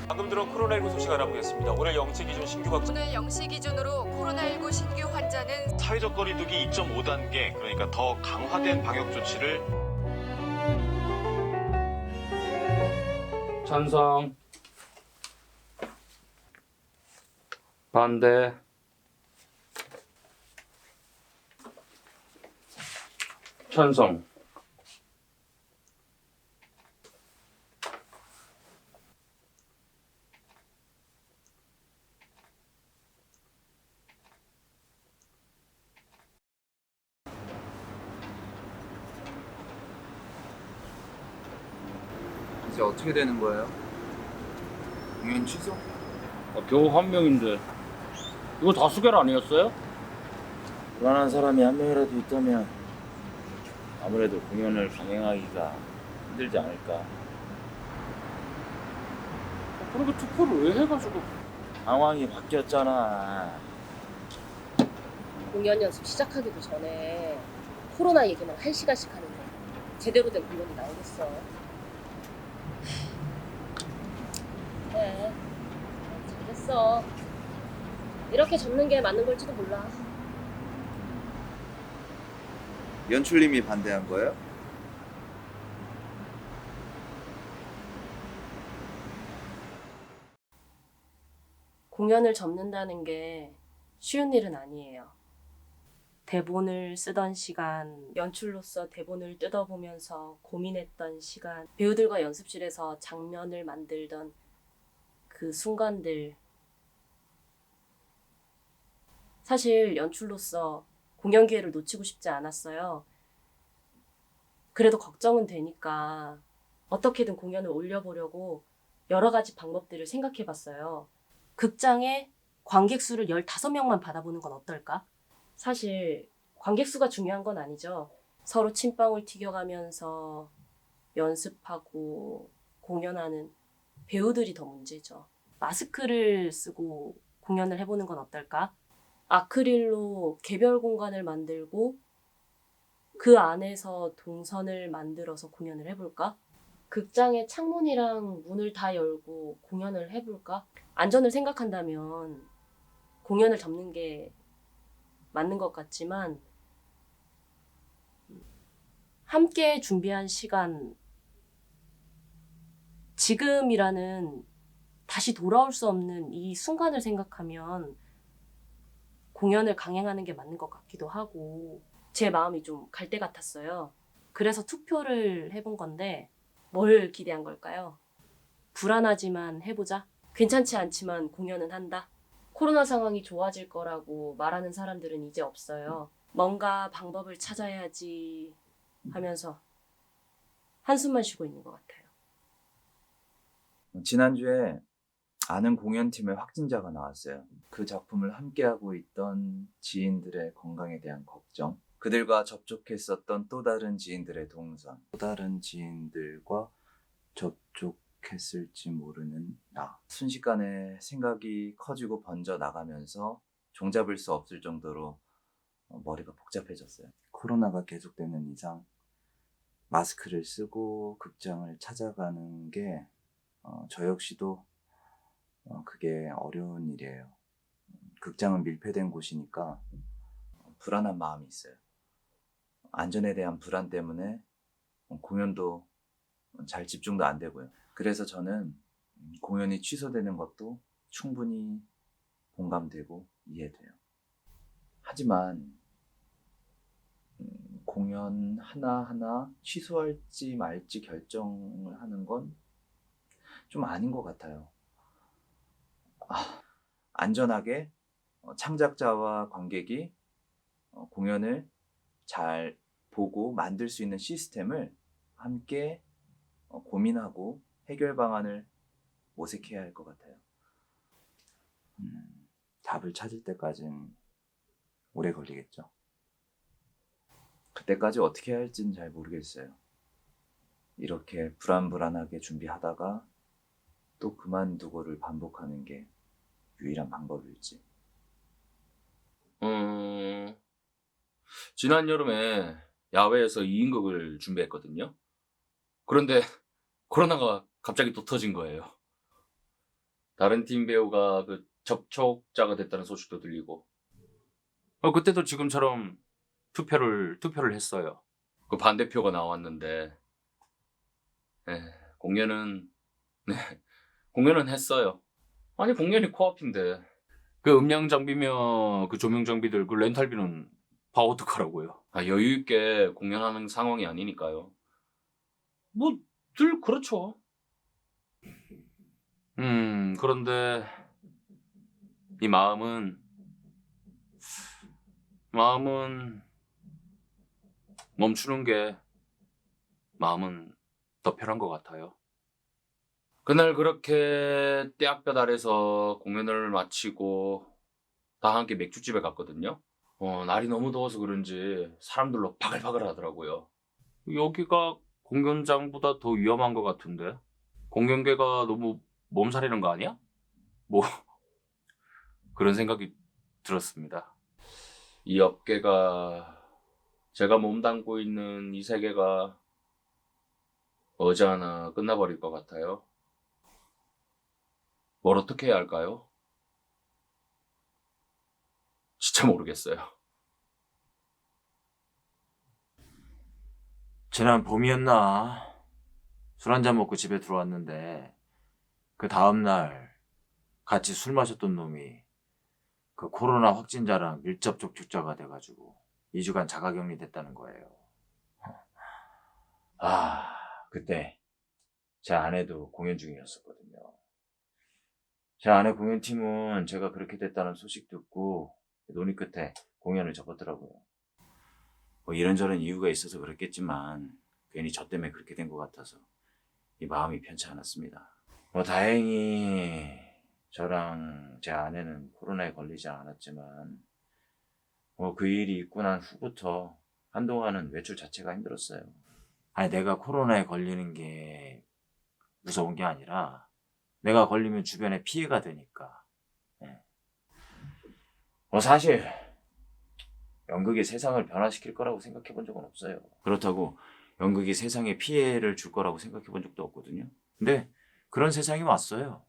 방금 들은 코로나19 소식 알아보겠습니다. 오늘 0시 기준 신규 확진 오늘 0시 기준으로 코로나19 신규 환자는 사회적 거리두기 2.5단계, 그러니까 더 강화된 방역 조치를 찬성. 반대. 찬성. 이제 어떻게 되는 거예요? 공연 취소? 겨우 한 명인데 이거 다 수결 아니었어요? 불안한 사람이 한 명이라도 있다면 아무래도 공연을 강행하기가 힘들지 않을까. 그렇게 투표를 왜 해가지고? 상황이 바뀌었잖아. 공연 연습 시작하기도 전에 코로나 얘기만 1시간씩 하는데 제대로 된 공연이 나오겠어. 그래, 잘됐어. 이렇게 접는 게 맞는 걸지도 몰라. 연출님이 반대한 거예요? 공연을 접는다는 게 쉬운 일은 아니에요. 대본을 쓰던 시간, 연출로서 대본을 뜯어보면서 고민했던 시간, 배우들과 연습실에서 장면을 만들던 그 순간들. 사실 연출로서 공연 기회를 놓치고 싶지 않았어요. 그래도 걱정은 되니까 어떻게든 공연을 올려보려고 여러 가지 방법들을 생각해봤어요. 극장에 관객 수를 15명만 받아보는 건 어떨까? 사실 관객 수가 중요한 건 아니죠. 서로 침방울 튀겨가면서 연습하고 공연하는 배우들이 더 문제죠. 마스크를 쓰고 공연을 해보는 건 어떨까? 아크릴로 개별 공간을 만들고 그 안에서 동선을 만들어서 공연을 해볼까? 극장의 창문이랑 문을 다 열고 공연을 해볼까? 안전을 생각한다면 공연을 접는 게 맞는 것 같지만 함께 준비한 시간, 지금이라는 다시 돌아올 수 없는 이 순간을 생각하면 공연을 강행하는 게 맞는 것 같기도 하고 제 마음이 좀 갈 때 같았어요. 그래서 투표를 해본 건데 뭘 기대한 걸까요? 불안하지만 해보자. 괜찮지 않지만 공연은 한다. 코로나 상황이 좋아질 거라고 말하는 사람들은 이제 없어요. 뭔가 방법을 찾아야지 하면서 한숨만 쉬고 있는 것 같아요. 지난주에 아는 공연팀의 확진자가 나왔어요. 그 작품을 함께하고 있던 지인들의 건강에 대한 걱정, 그들과 접촉했었던 또 다른 지인들의 동선, 또 다른 지인들과 접촉했을지 모르는 나. 순식간에 생각이 커지고 번져 나가면서 종잡을 수 없을 정도로 머리가 복잡해졌어요. 코로나가 계속되는 이상 마스크를 쓰고 극장을 찾아가는 게 저 역시도 그게 어려운 일이에요. 극장은 밀폐된 곳이니까 불안한 마음이 있어요. 안전에 대한 불안 때문에 공연도 잘 집중도 안 되고요. 그래서 저는 공연이 취소되는 것도 충분히 공감되고 이해돼요. 하지만 공연 하나하나 취소할지 말지 결정을 하는 건 좀 아닌 것 같아요. 안전하게 창작자와 관객이 공연을 잘 보고 만들 수 있는 시스템을 함께 고민하고 해결 방안을 모색해야 할 것 같아요. 답을 찾을 때까지는 오래 걸리겠죠. 그때까지 어떻게 해야 할지는 잘 모르겠어요. 이렇게 불안불안하게 준비하다가 또 그만두고를 반복하는 게 유일한 방법일지. 지난 여름에 야외에서 2인극을 준비했거든요. 그런데 코로나가 갑자기 또 터진 거예요. 다른 팀 배우가 그 접촉자가 됐다는 소식도 들리고. 그때도 지금처럼 투표를 했어요. 그 반대표가 나왔는데, 공연은 공연은 했어요. 아니 공연이 코앞인데 그 음량 장비며 그 조명 장비들 그 렌탈비는 다 어떡하라고요? 여유 있게 공연하는 상황이 아니니까요. 뭐 늘 그렇죠. 그런데 이 마음은 멈추는 게 마음은 더 편한 것 같아요. 그날 그렇게 떼약볕 아래서 공연을 마치고 다 함께 맥주집에 갔거든요. 날이 너무 더워서 그런지 사람들로 바글바글 하더라고요. 여기가 공연장보다 더 위험한 것 같은데 공연계가 너무 몸살이는 거 아니야? 뭐 그런 생각이 들었습니다. 이 업계가 제가 몸담고 있는 이 세계가 어제하나 끝나버릴 것 같아요. 뭘 어떻게 해야 할까요? 진짜 모르겠어요. 지난 봄이었나? 술 한잔 먹고 집에 들어왔는데 그 다음날 같이 술 마셨던 놈이 그 코로나 확진자랑 밀접 접촉자가 돼가지고 2주간 자가격리 됐다는 거예요. 그때 제 아내도 공연 중이었었거든요. 제 아내 공연팀은 제가 그렇게 됐다는 소식 듣고 논의 끝에 공연을 접었더라고요. 뭐 이런저런 이유가 있어서 그랬겠지만 괜히 저 때문에 그렇게 된 것 같아서 이 마음이 편치 않았습니다. 다행히 저랑 제 아내는 코로나에 걸리지 않았지만 그 일이 있고 난 후부터 한동안은 외출 자체가 힘들었어요. 내가 코로나에 걸리는 게 무서운 게 아니라 내가 걸리면 주변에 피해가 되니까. 사실 연극이 세상을 변화시킬 거라고 생각해 본 적은 없어요. 그렇다고 연극이 세상에 피해를 줄 거라고 생각해 본 적도 없거든요. 근데 그런 세상이 왔어요.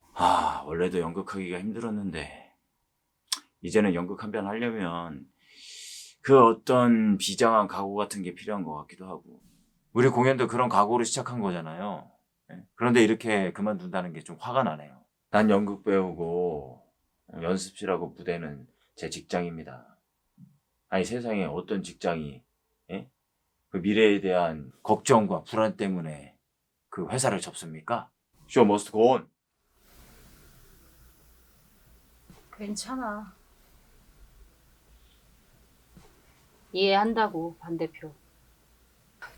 원래도 연극하기가 힘들었는데 이제는 연극 한 편 하려면 그 어떤 비장한 각오 같은 게 필요한 것 같기도 하고. 우리 공연도 그런 각오로 시작한 거잖아요. 그런데 이렇게 그만둔다는 게 좀 화가 나네요. 난 연극 배우고 연습실하고 무대는 제 직장입니다. 세상에 어떤 직장이 그 미래에 대한 걱정과 불안 때문에 그 회사를 접습니까? Show must go on. 괜찮아. 이해한다고, 반대표.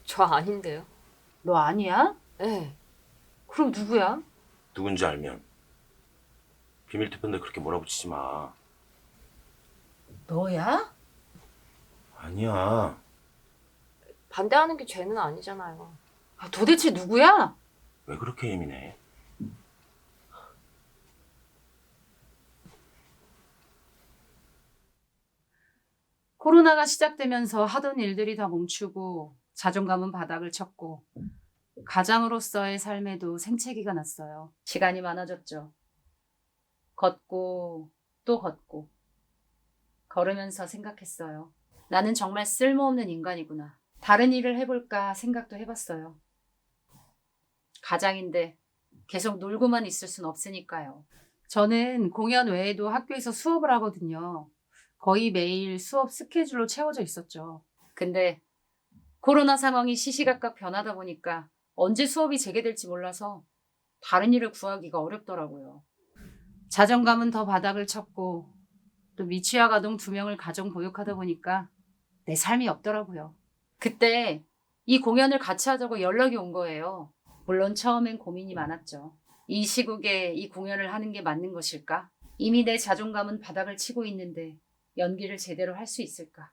저 아닌데요. 너 아니야? 네. 그럼 누구야? 누군지 알면 비밀 투표인데 그렇게 몰아붙이지 마. 너야? 아니야. 반대하는 게 죄는 아니잖아요. 도대체 누구야? 왜 그렇게 예민해? 코로나가 시작되면서 하던 일들이 다 멈추고 자존감은 바닥을 쳤고 가장으로서의 삶에도 생채기가 났어요. 시간이 많아졌죠. 걷고 또 걷고 걸으면서 생각했어요. 나는 정말 쓸모없는 인간이구나. 다른 일을 해볼까 생각도 해봤어요. 가장인데 계속 놀고만 있을 순 없으니까요. 저는 공연 외에도 학교에서 수업을 하거든요. 거의 매일 수업 스케줄로 채워져 있었죠. 근데 코로나 상황이 시시각각 변하다 보니까 언제 수업이 재개될지 몰라서 다른 일을 구하기가 어렵더라고요. 자존감은 더 바닥을 쳤고 또 미취학 아동 2명을 가정 보육하다 보니까 내 삶이 없더라고요. 그때 이 공연을 같이 하자고 연락이 온 거예요. 물론 처음엔 고민이 많았죠. 이 시국에 이 공연을 하는 게 맞는 것일까? 이미 내 자존감은 바닥을 치고 있는데 연기를 제대로 할 수 있을까?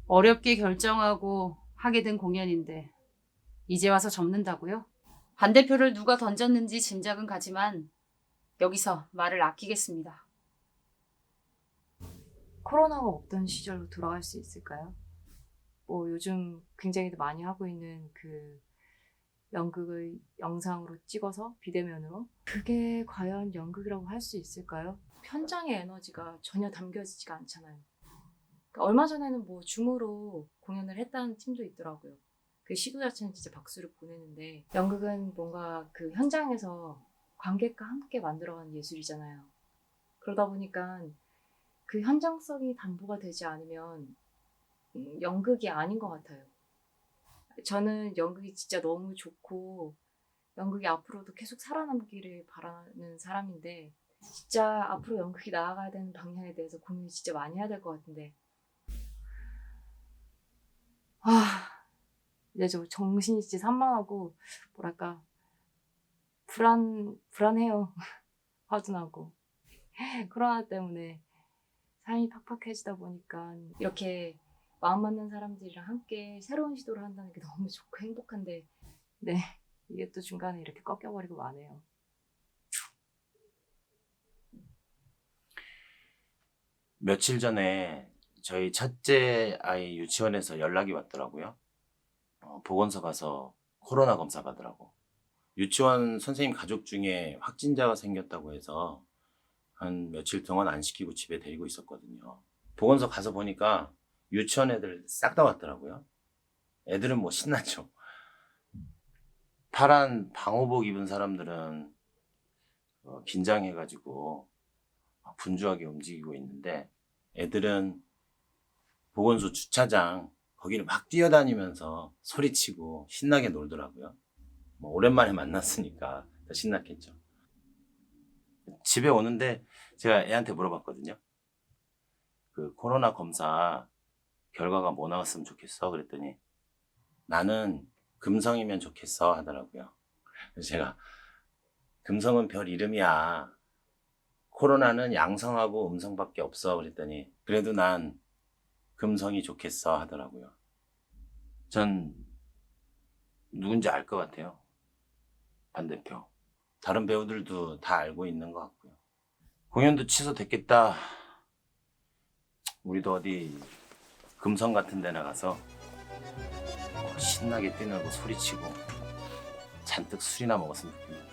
어렵게 결정하고 하게 된 공연인데 이제 와서 접는다고요? 반대표를 누가 던졌는지 짐작은 가지만 여기서 말을 아끼겠습니다. 코로나가 없던 시절로 돌아갈 수 있을까요? 요즘 굉장히 많이 하고 있는 그 연극을 영상으로 찍어서 비대면으로 그게 과연 연극이라고 할 수 있을까요? 현장의 에너지가 전혀 담겨지지가 않잖아요. 그러니까 얼마 전에는 뭐 줌으로 공연을 했다는 팀도 있더라고요. 그 시도 자체는 진짜 박수를 보내는데 연극은 뭔가 그 현장에서 관객과 함께 만들어가는 예술이잖아요. 그러다 보니까 그 현장성이 담보가 되지 않으면 연극이 아닌 것 같아요. 저는 연극이 진짜 너무 좋고 연극이 앞으로도 계속 살아남기를 바라는 사람인데 진짜 앞으로 연극이 나아가야 되는 방향에 대해서 고민을 진짜 많이 해야 될 것 같은데 이제 저 정신이 진짜 산만하고 뭐랄까 불안해요. 화도 나고 코로나 때문에 삶이 팍팍해지다 보니까 이렇게 마음 맞는 사람들이랑 함께 새로운 시도를 한다는 게 너무 좋고 행복한데 네 이게 또 중간에 이렇게 꺾여버리고 마네요. 며칠 전에 저희 첫째 아이 유치원에서 연락이 왔더라고요. 보건소 가서 코로나 검사 받으라고. 유치원 선생님 가족 중에 확진자가 생겼다고 해서 한 며칠 동안 안 시키고 집에 데리고 있었거든요. 보건소 가서 보니까 유치원 애들 싹 다 왔더라고요. 애들은 뭐 신나죠. 파란 방호복 입은 사람들은 긴장해가지고 분주하게 움직이고 있는데 애들은 보건소 주차장 거기를 막 뛰어다니면서 소리치고 신나게 놀더라고요. 뭐 오랜만에 만났으니까 더 신났겠죠. 집에 오는데 제가 애한테 물어봤거든요. 그 코로나 검사 결과가 뭐 나왔으면 좋겠어? 그랬더니 나는 금성이면 좋겠어 하더라고요. 그래서 제가 금성은 별 이름이야. 코로나는 양성하고 음성밖에 없어. 그랬더니 그래도 난 금성이 좋겠어 하더라고요. 전 누군지 알 것 같아요. 반대표. 다른 배우들도 다 알고 있는 것 같고요. 공연도 취소됐겠다. 우리도 어디 금성 같은 데 나가서 신나게 뛰놀고 소리치고 잔뜩 술이나 먹었으면 좋겠네요.